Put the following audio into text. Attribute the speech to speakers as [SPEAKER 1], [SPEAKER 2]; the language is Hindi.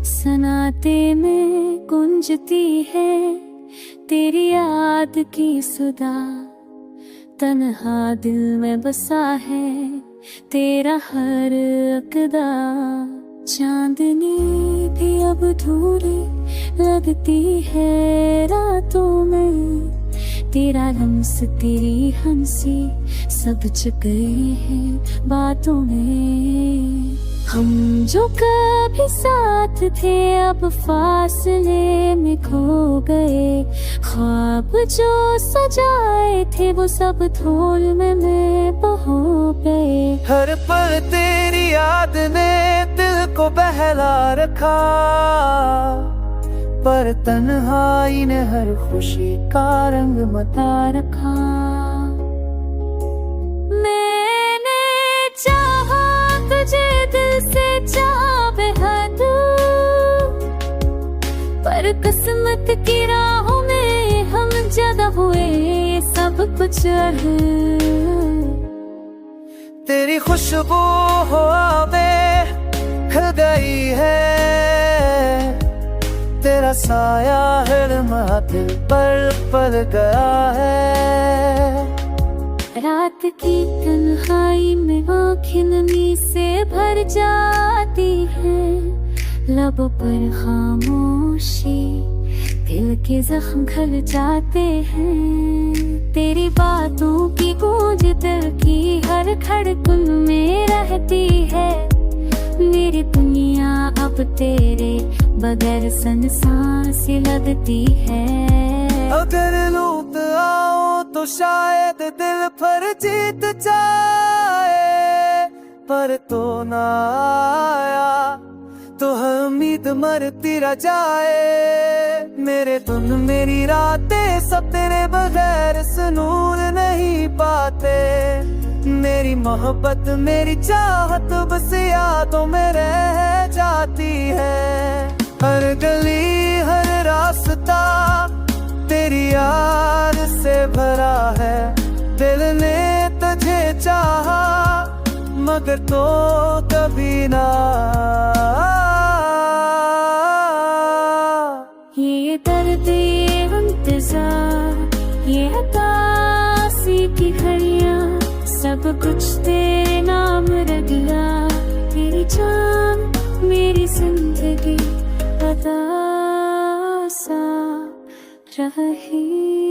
[SPEAKER 1] सनाते में गुंजती है तेरी याद की सुधा। तन्हा दिल में बसा है तेरा हर अक़दा। चांदनी भी अब धूरी लगती है रातों में। तेरा लम्स तेरी हंसी सब जग गए हैं बातों में। हम जो कभी साथ थे अब फासले में खो गए। ख्वाब जो सजाए थे वो सब धूल में बहो गए।
[SPEAKER 2] हर पल तेरी याद ने दिल को बहला रखा, पर तन्हाई ने हर खुशी का रंग मता रखा।
[SPEAKER 1] मैंने चाहा तुझे दिल से चाहा बेहद, पर किस्मत की राहों में हम ज्यादा हुए सब कुछ।
[SPEAKER 2] तेरी खुशबू हवा में खिल गई है, तेरा साया हिरमा दिल पर पल गया है।
[SPEAKER 1] रात की तन्हाई में आँखें नमी से भर जाती है। लबों पर खामोशी दिल के जख्म खल जाते हैं। तेरी बातों की गूंज दिल की हर धड़कन में रहती है। मेरी दुनिया अब तेरे बगैर सुनसान सी लगती है।
[SPEAKER 2] अगर लौट आओ तो शायद दिल पर जीत जाए, पर तो ना आया तो उम्मीद मरती रह जाए। मेरे दिन मेरी रातें सब तेरे बगैर सुकून नहीं पाते। मेरी मोहब्बत मेरी चाहत बस यादों में रह जाती है। हर गली हर रास्ता तेरी याद से भरा है। दिल ने तुझे चाहा मगर तो कभी ना।
[SPEAKER 1] ये दर्द ये इंतजार ये हताशी की घड़ियाँ सब कुछ तेरे नाम रख गया। तेरी जान मेरी जिंदगी अदा सा रही।